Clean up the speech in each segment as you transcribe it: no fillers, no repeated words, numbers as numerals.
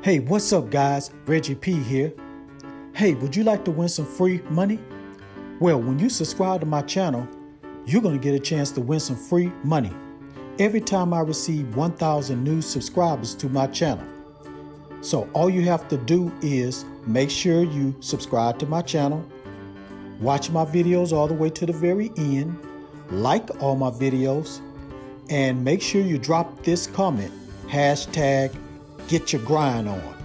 Hey, what's up guys? Reggie P here. Hey, would you like to win some free money? Well, when you subscribe to my channel, you're going to get a chance to win some free money every time I receive 1,000 new subscribers to my channel. So all you have to do is make sure you subscribe to my channel, watch my videos all the way to the very end, like all my videos, and make sure you drop this comment, hashtag get your grind on.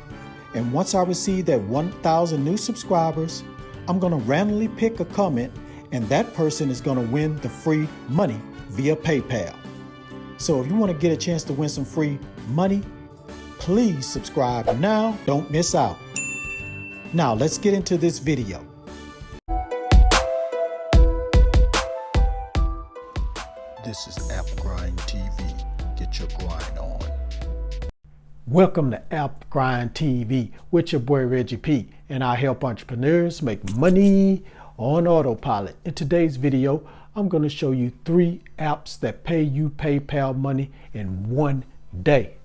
And once I receive that 1,000 new subscribers, I'm going to randomly pick a comment and that person is going to win the free money via PayPal. So if you want to get a chance to win some free money, please subscribe now. Don't miss out. Now let's get into this video. This is App Grind TV. Get your grind on. Welcome to App Grind TV with your boy Reggie P, and I help entrepreneurs make money on autopilot. In today's video, I'm going to show you 3 apps that pay you PayPal money in 1 day.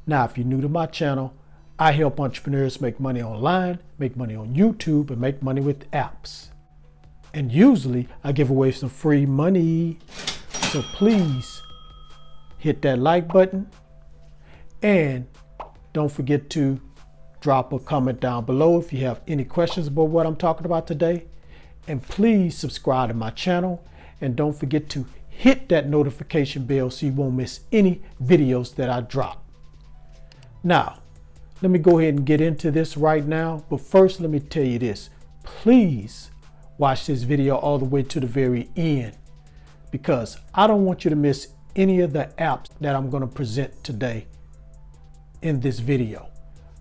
Now, if you're new to my channel, I help entrepreneurs make money online, make money on YouTube, and make money with apps. And usually I give away some free money. So please hit that like button. And don't forget to drop a comment down below if you have any questions about what I'm talking about today. And please subscribe to my channel. And don't forget to hit that notification bell so you won't miss any videos that I drop. Now, let me go ahead and get into this right now. But first, let me tell you this. Please watch this video all the way to the very end, because I don't want you to miss any of the apps that I'm going to present today in this video.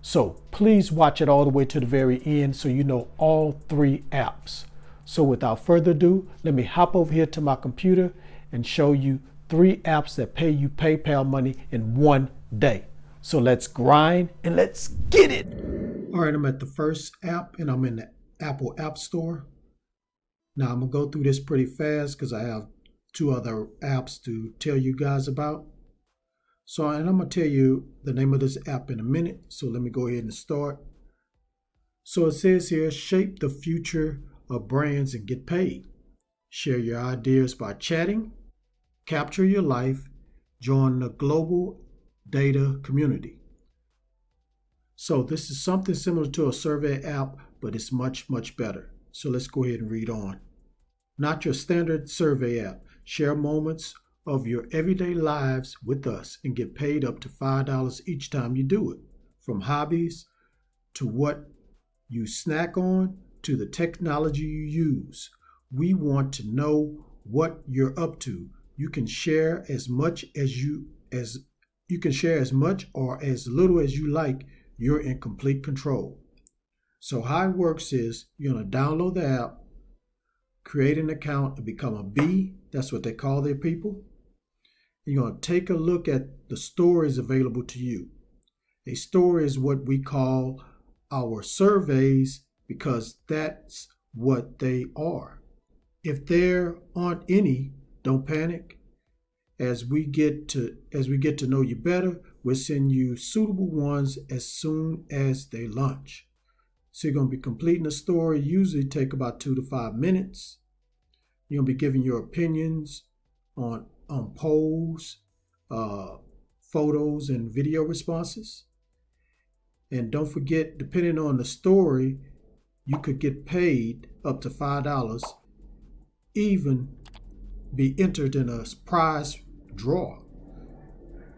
So please watch it all the way to the very end so you know all 3 apps. So without further ado, let me hop over here to my computer and show you 3 apps that pay you PayPal money in 1 day. So let's grind and let's get it. All right, I'm at the first app and I'm in the Apple App Store. Now I'm gonna go through this pretty fast because I have 2 other apps to tell you guys about. So, and I'm going to tell you the name of this app in a minute. So let me go ahead and start. So it says here, shape the future of brands and get paid. Share your ideas by chatting. Capture your life. Join the global data community. So this is something similar to a survey app, but it's much, much better. So let's go ahead and read on. Not your standard survey app. Share moments of your everyday lives with us and get paid up to $5 each time you do it. From hobbies to what you snack on to the technology you use. We want to know what you're up to. You can share as much or as little as you like. You're in complete control. So how it works is you're going to download the app, create an account, and become a bee. That's what they call their people. You're going to take a look at the stories available to you. A story is what we call our surveys because that's what they are. If there aren't any, don't panic. As we get to know you better, we'll send you suitable ones as soon as they launch. So you're going to be completing a story, usually take about 2 to 5 minutes. You're going to be giving your opinions on polls, photos, and video responses. And don't forget, depending on the story, you could get paid up to $5, even be entered in a prize draw.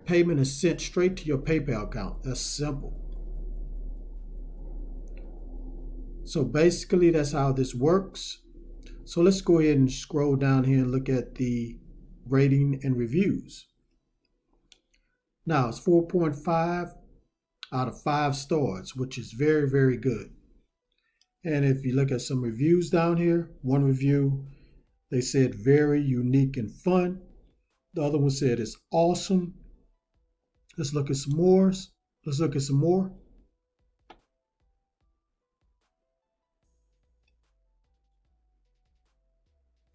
Payment is sent straight to your PayPal account. That's simple. So basically, that's how this works. So let's go ahead and scroll down here and look at the rating and reviews. Now it's 4.5 out of 5 stars, which is very, very good. And if you look at some reviews down here, one review, they said very unique and fun. The other one said it's awesome. Let's look at some more.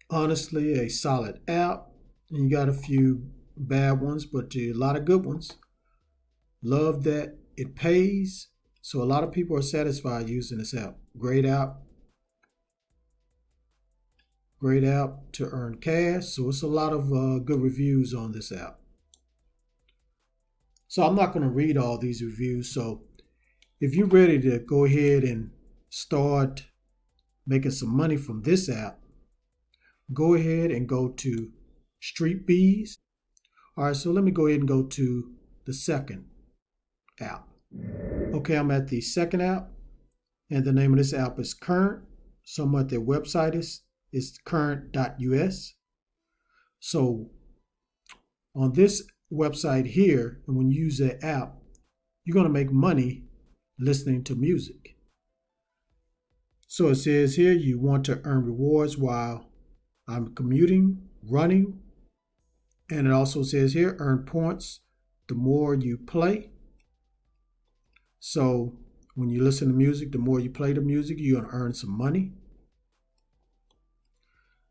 Honestly, a solid app. And you got a few bad ones, but a lot of good ones. Love that it pays. So a lot of people are satisfied using this app. Great app. Great app to earn cash. So it's a lot of good reviews on this app. So I'm not going to read all these reviews. So if you're ready to go ahead and start making some money from this app, go ahead and go to Streetbees. All right, so let me go ahead and go to the second app. Okay, I'm at the second app, and the name of this app is Current. So I'm at their website is current.us. So on this website here, and when you use that app, you're going to make money listening to music. So it says here you want to earn rewards while I'm commuting, running, and it also says here earn points the more you play. So when you listen to music, the more you play the music, you're going to earn some money.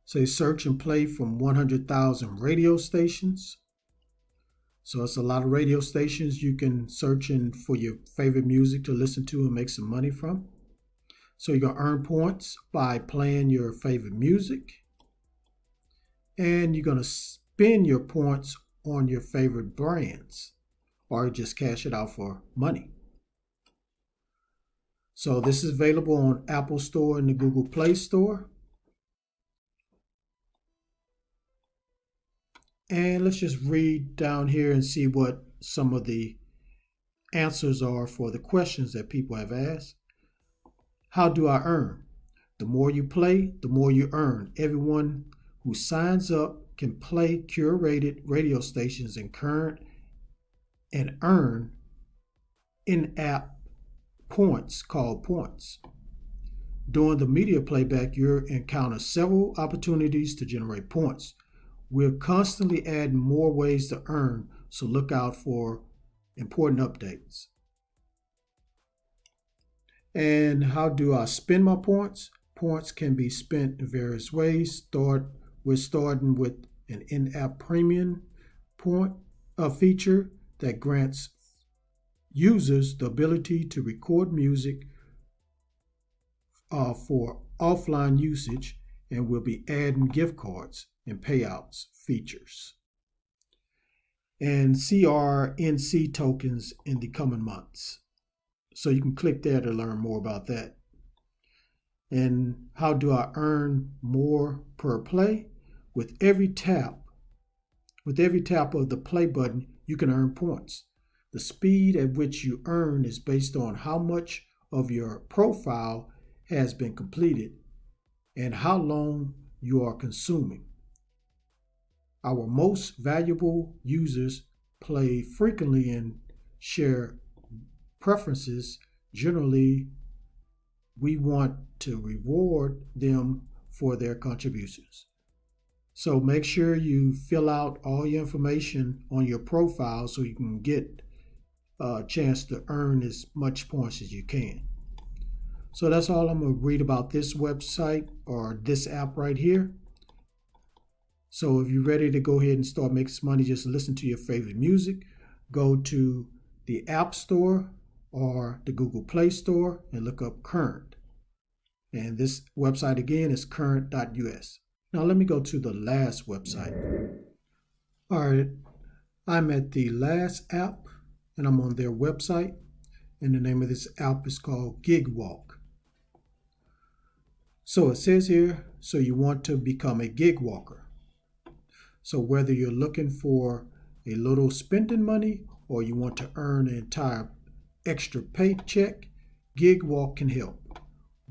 Say search and play from 100,000 radio stations. So it's a lot of radio stations you can search in for your favorite music to listen to and make some money from. So you're going to earn points by playing your favorite music. And you're going to spend your points on your favorite brands, or just cash it out for money. So this is available on Apple Store and the Google Play Store. And let's just read down here and see what some of the answers are for the questions that people have asked. How do I earn? The more you play, the more you earn. Everyone who signs up can play curated radio stations in Current and earn in-app points called points. During the media playback, you'll encounter several opportunities to generate points. We're constantly adding more ways to earn, so look out for important updates. And how do I spend my points? Points can be spent in various ways. We're starting with an in-app premium point feature that grants users the ability to record music for offline usage, and we'll be adding gift cards and payouts features and CRNC tokens in the coming months. So you can click there to learn more about that. And how do I earn more per play? With every tap of the play button, you can earn points. The speed at which you earn is based on how much of your profile has been completed and how long you are consuming. Our most valuable users play frequently and share preferences. Generally, we want to reward them for their contributions. So make sure you fill out all your information on your profile so you can get a chance to earn as much points as you can. So that's all I'm going to read about this website or this app right here. So if you're ready to go ahead and start making some money, just listen to your favorite music, go to the App Store or the Google Play Store and look up Current. And this website again is current.us. Now let me go to the last website. All right, I'm at the last app and I'm on their website. And the name of this app is called Gigwalk. So it says here, so you want to become a gig walker. So whether you're looking for a little spending money or you want to earn an entire extra paycheck, Gigwalk can help.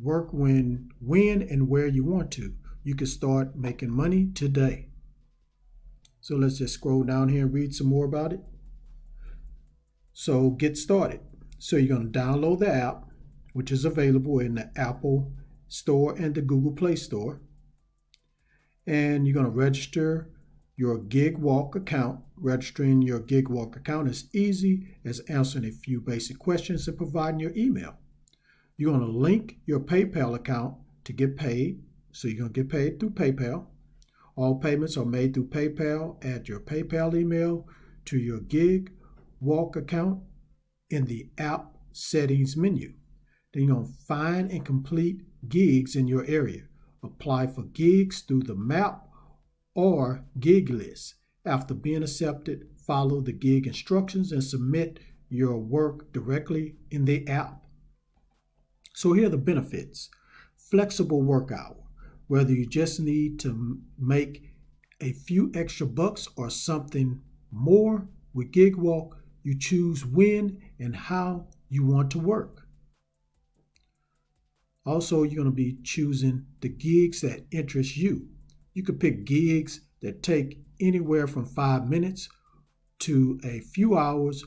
Work when and where you want to. You can start making money today. So let's just scroll down here and read some more about it. So get started. So you're going to download the app, which is available in the Apple Store and the Google Play Store. And you're going to register your Gigwalk account. Registering your Gigwalk account is easy as answering a few basic questions and providing your email. You're going to link your PayPal account to get paid. So you're going to get paid through PayPal. All payments are made through PayPal. Add your PayPal email to your Gigwalk account in the app settings menu. Then you're going to find and complete gigs in your area. Apply for gigs through the map or gig list. After being accepted, follow the gig instructions and submit your work directly in the app. So here are the benefits. Flexible work hour. Whether you just need to make a few extra bucks or something more, with Gigwalk, you choose when and how you want to work. Also, you're going to be choosing the gigs that interest you. You could pick gigs that take anywhere from 5 minutes to a few hours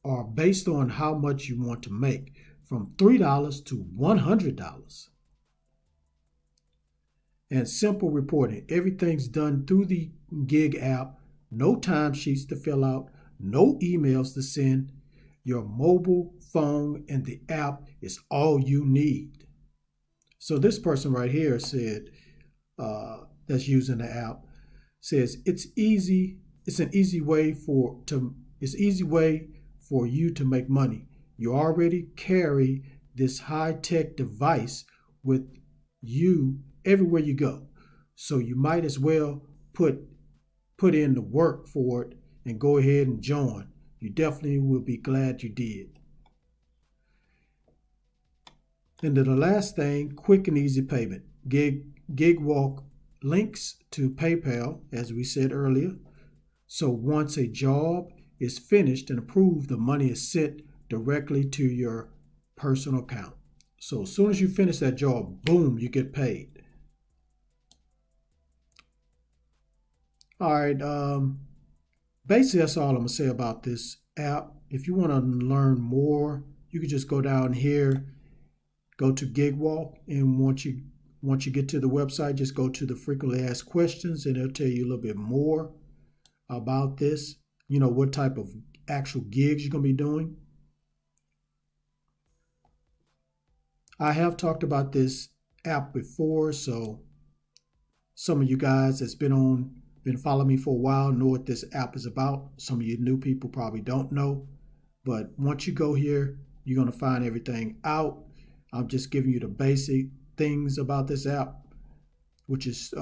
or based on how much you want to make, from $3 to $100. And simple reporting. Everything's done through the gig app. No timesheets to fill out, no emails to send. Your mobile phone and the app is all you need. So this person right here said, that's using the app, says it's an easy way for you to make money. You already carry this high-tech device with you everywhere you go. So you might as well put in the work for it and go ahead and join. You definitely will be glad you did. And then the last thing, quick and easy payment. Gigwalk links to PayPal, as we said earlier. So once a job is finished and approved, the money is sent directly to your personal account. So as soon as you finish that job, boom, you get paid. All right, basically that's all I'm gonna say about this app. If you want to learn more, you can just go down here, go to Gigwalk, and once you get to the website, just go to the frequently asked questions, and it'll tell you a little bit more about this. You know, what type of actual gigs you're gonna be doing. I have talked about this app before, so some of you guys that's been following me for a while know what this app is about. Some of you new people probably don't know, but once you go here, you're going to find everything out. I'm just giving you the basic things about this app, which is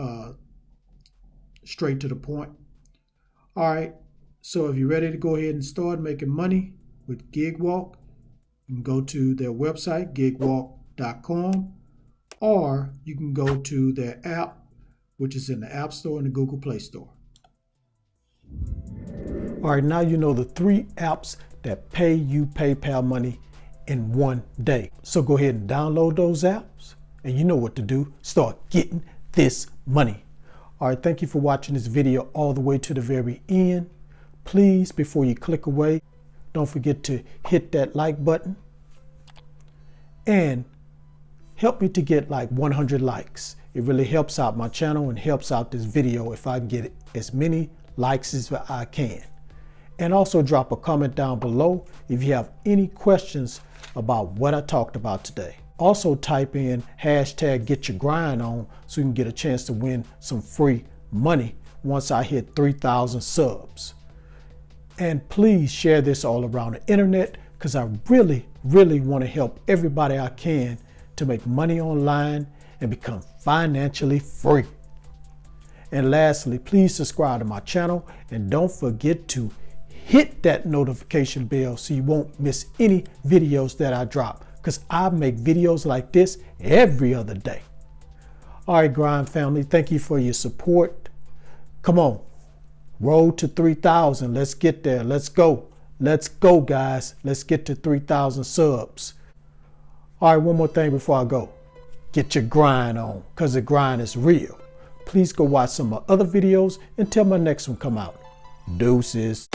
straight to the point. All right, so if you're ready to go ahead and start making money with Gigwalk, you can go to their website, gigwalk.com, or you can go to their app, which is in the App Store and the Google Play Store. All right, now you know the 3 apps that pay you PayPal money in one day. So go ahead and download those apps, and you know what to do. Start getting this money. All right, thank you for watching this video all the way to the very end. Please, before you click away, don't forget to hit that like button and help me to get like 100 likes. It really helps out my channel and helps out this video if I can get as many likes as I can. And also drop a comment down below if you have any questions about what I talked about today. Also type in hashtag get your grind on so you can get a chance to win some free money once I hit 3,000 subs. And please share this all around the internet, because I really want to help everybody I can to make money online and become financially free. And lastly, please subscribe to my channel and don't forget to hit that notification bell so you won't miss any videos that I drop, because I make videos like this every other day. All right, Grind family, thank you for your support. Come on, road to 3,000. Let's get there. Let's go. Let's go, guys. Let's get to 3,000 subs. All right, one more thing before I go. Get your grind on, because the grind is real. Please go watch some of my other videos until my next one come out. Deuces.